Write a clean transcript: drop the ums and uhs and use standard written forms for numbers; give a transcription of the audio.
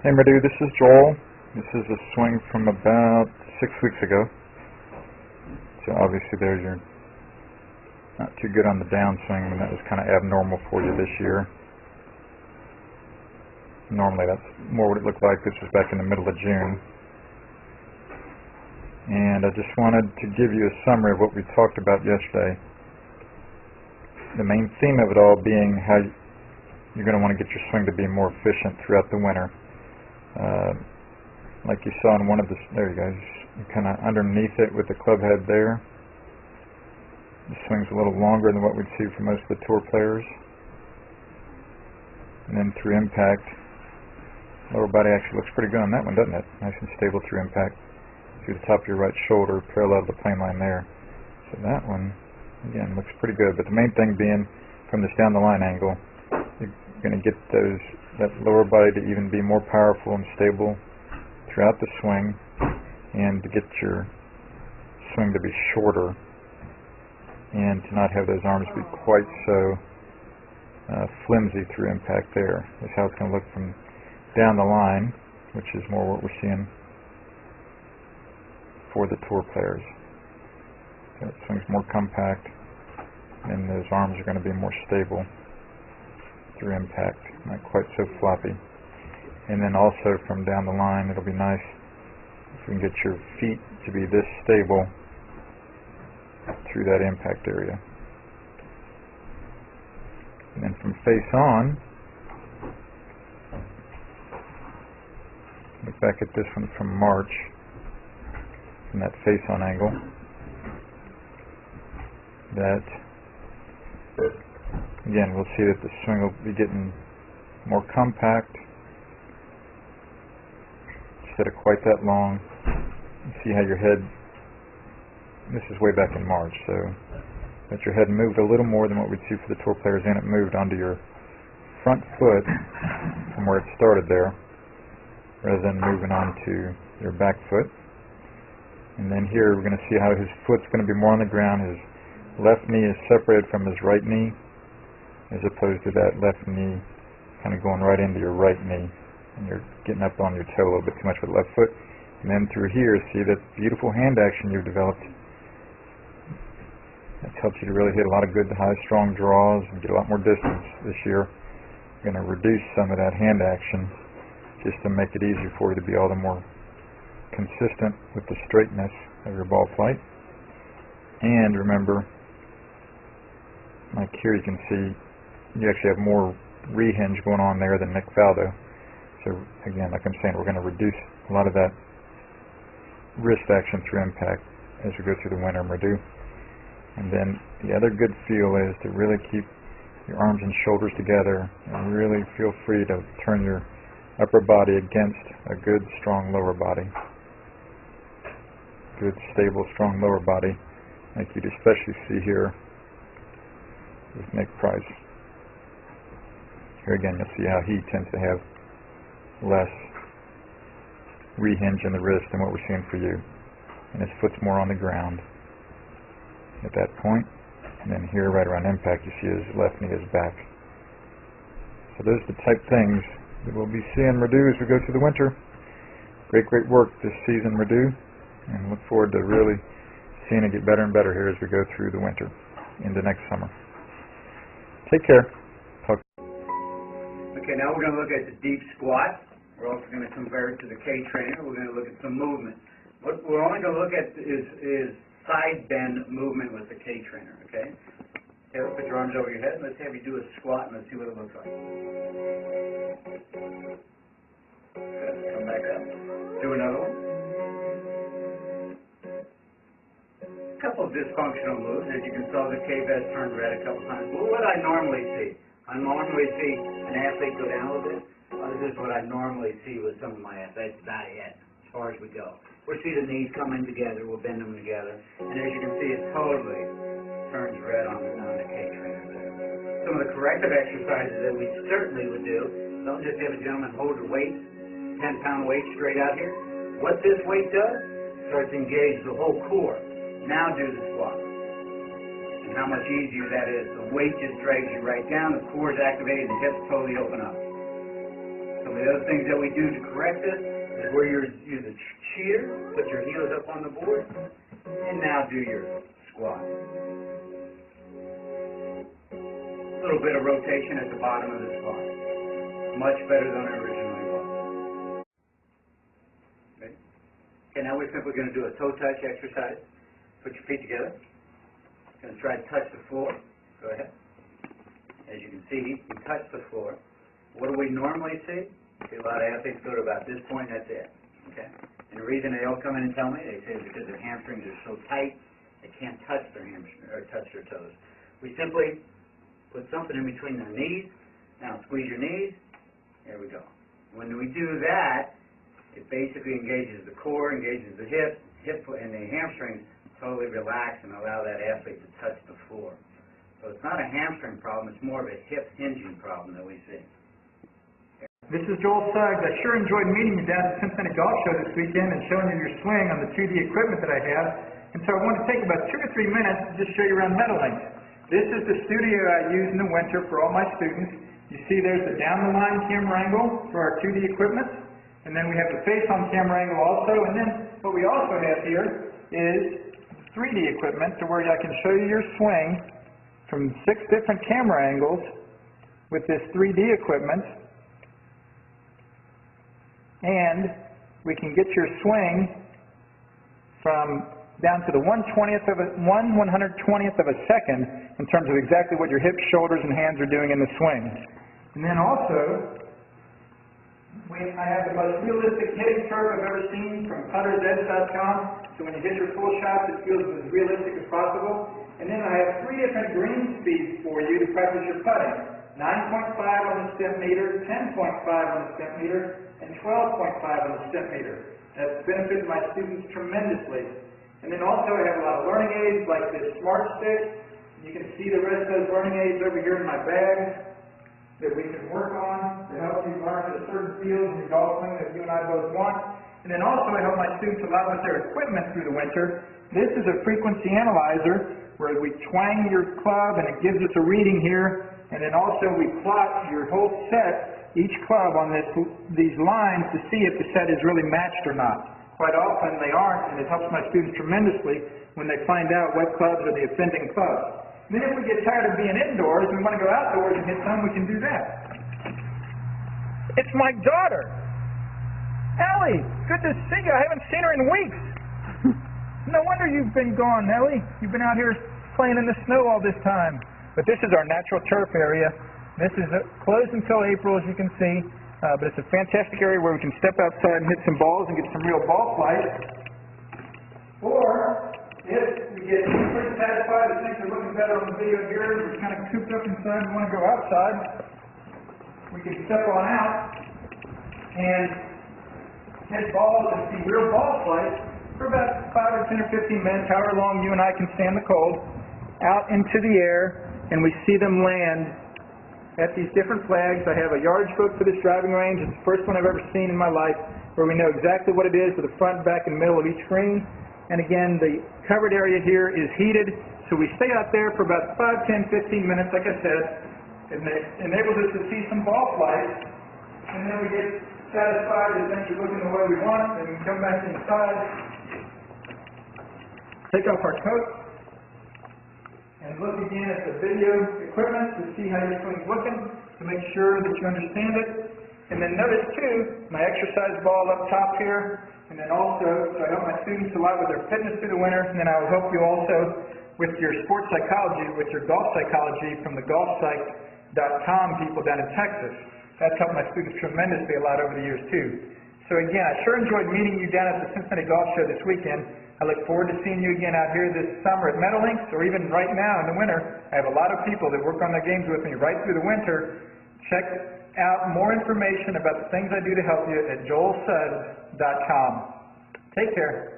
Hey Madhu, this is Joel. This is a swing from about 6 weeks ago. So obviously there's your not too good on the downswing, and that was kind of abnormal for you this year. Normally that's more what it looked like. This was back in the middle of June. And I just wanted to give you a summary of what we talked about yesterday. The main theme of it all being how you're going to want to get your swing to be more efficient throughout the winter. Like you saw in one of the, there you go, kind of underneath it with the club head there. The swing's a little longer than what we'd see for most of the tour players. And then through impact, lower body actually looks pretty good on that one, doesn't it? Nice and stable through impact. Through the top of your right shoulder, parallel to the plane line there. So that one, again, looks pretty good. But the main thing being, from this down the line angle, you're going to get that lower body to even be more powerful and stable throughout the swing, and to get your swing to be shorter and to not have those arms be quite so flimsy through impact. There is how it's going to look from down the line, which is more what we're seeing for the tour players. So it swings more compact, and those arms are going to be more stable through impact, not quite so floppy. And then also from down the line, it'll be nice if we can get your feet to be this stable through that impact area. And then from face on, look back at this one from March, from that face on angle. That, again, we'll see that the swing will be getting more compact instead of quite that long. You see how your head, this is way back in March, so that your head moved a little more than what we'd see for the tour players, and it moved onto your front foot from where it started there, rather than moving onto your back foot. And then here we're going to see how his foot's going to be more on the ground. His left knee is separated from his right knee, as opposed to that left knee kind of going right into your right knee, and you're getting up on your toe a little bit too much with the left foot. And then through here, see that beautiful hand action you've developed. That's helped you to really hit a lot of good high strong draws and get a lot more distance this year. You're going to reduce some of that hand action just to make it easier for you to be all the more consistent with the straightness of your ball flight. And remember, like here you can see you actually have more rehinge going on there than Nick Faldo. So again, like I'm saying, we're going to reduce a lot of that wrist action through impact as we go through the winter, Madhu. And then the other good feel is to really keep your arms and shoulders together and really feel free to turn your upper body against a good, strong lower body. Good, stable, strong lower body, like you'd especially see here with Nick Price. Here again, you'll see how he tends to have less rehinge in the wrist than what we're seeing for you. And his foot's more on the ground at that point. And then here, right around impact, you see his left knee is back. So those are the type things that we'll be seeing Madhu as we go through the winter. Great, great work this season, Madhu. And look forward to really seeing it get better and better here as we go through the winter into next summer. Take care. Okay, now we're going to look at the deep squat. We're also going to compare it to the K-trainer. We're going to look at some movement. What we're only going to look at is side bend movement with the K-trainer, okay? Okay, put your arms over your head. Let's have you do a squat, and let's see what it looks like. Good. Come back up. Do another one. A couple of dysfunctional moves. As you can see, the K-vest turned red a couple times. Well, what I normally see, I normally see an athlete go down a little bit. This is what I normally see with some of my athletes. That's about it, as far as we go. We'll see the knees coming together. We'll bend them together. And as you can see, it totally turns red on the K-trainer there. Some of the corrective exercises that we certainly would do, don't just have a gentleman hold a weight, 10-pound weight straight out here. What this weight does, starts to engage the whole core. Now do the squat. And how much easier that is. The weight just drags you right down, the core is activated, the hips totally open up. So Some of the other things that we do to correct this is where you're a cheater, put your heels up on the board, and now do your squat. A little bit of rotation at the bottom of the squat. Much better than it originally was. Okay, now we're simply going to do a toe touch exercise. Put your feet together. Going to try to touch the floor. Go ahead. As you can see, you touch the floor. What do we normally see? See a lot of athletes go to about this point, that's it. Okay? And the reason they all come in and tell me, they say it's because their hamstrings are so tight, they can't touch their hamstrings or touch their toes. We simply put something in between their knees. Now squeeze your knees. There we go. When we do that, it basically engages the core, engages the hip and the hamstrings totally relax and allow that athlete to touch the floor. So it's not a hamstring problem, it's more of a hip hinging problem that we see. This is Joel Suggs. I sure enjoyed meeting you down at the Cincinnati Golf Show this weekend and showing you your swing on the 2D equipment that I have. And so I want to take about 2 or 3 minutes to just show you around Meadowlink. This is the studio I use in the winter for all my students. You see there's the down-the-line camera angle for our 2D equipment. And then we have the face-on camera angle also. And then what we also have here is 3D equipment to where I can show you your swing from 6 different camera angles with this 3D equipment. And we can get your swing from down to the 1/120th of a second in terms of exactly what your hips, shoulders, and hands are doing in the swing. And then also, I have the most realistic hitting curve I've ever seen from puttersedge.com. So when you hit your full shots, it feels as realistic as possible. And then I have 3 different green speeds for you to practice your putting. 9.5 on the step meter, 10.5 on the step meter, and 12.5 on the step meter. That's benefited my students tremendously. And then also I have a lot of learning aids like this Smart Stick. You can see the rest of those learning aids over here in my bag that we can work on to help you learn the certain fields in your golf swing that you and I both want. And then also I help my students a lot with their equipment through the winter. This is a frequency analyzer where we twang your club and it gives us a reading here. And then also we plot your whole set, each club on these lines to see if the set is really matched or not. Quite often they aren't, and it helps my students tremendously when they find out what clubs are the offending clubs. And then if we get tired of being indoors and we want to go outdoors and hit some, we can do that. It's my daughter! Ellie! Good to see you. I haven't seen her in weeks. No wonder you've been gone, Ellie. You've been out here playing in the snow all this time. But this is our natural turf area. This is closed until April, as you can see. But it's a fantastic area where we can step outside and hit some balls and get some real ball flight. Or, if we get pretty satisfied and things are looking better on the video here, we're kind of cooped up inside and want to go outside, we can step on out and hit balls and see real ball flight for about 5 or 10 or 15 minutes, however long you and I can stand the cold, out into the air, and we see them land at these different flags. I have a yardage book for this driving range. It's the first one I've ever seen in my life where we know exactly what it is with the front, back, and middle of each green. And again, the covered area here is heated, so we stay out there for about 5, 10, 15 minutes, like I said. It enables us to see some ball flight, and then we get satisfied that things are looking the way we want, and we come back inside, take off our coat, and look again at the video equipment to see how your swing's looking, to make sure that you understand it. And then notice too, my exercise ball up top here, and then also, so I help my students a lot with their fitness through the winter, and then I will help you also with your sports psychology, with your golf psychology from the golfpsych.com people down in Texas. That's helped my students tremendously a lot over the years too. So again, I sure enjoyed meeting you down at the Cincinnati Golf Show this weekend. I look forward to seeing you again out here this summer at Meadowlinks, or even right now in the winter. I have a lot of people that work on their games with me right through the winter. Check out more information about the things I do to help you at joelsuggs.com. Take care.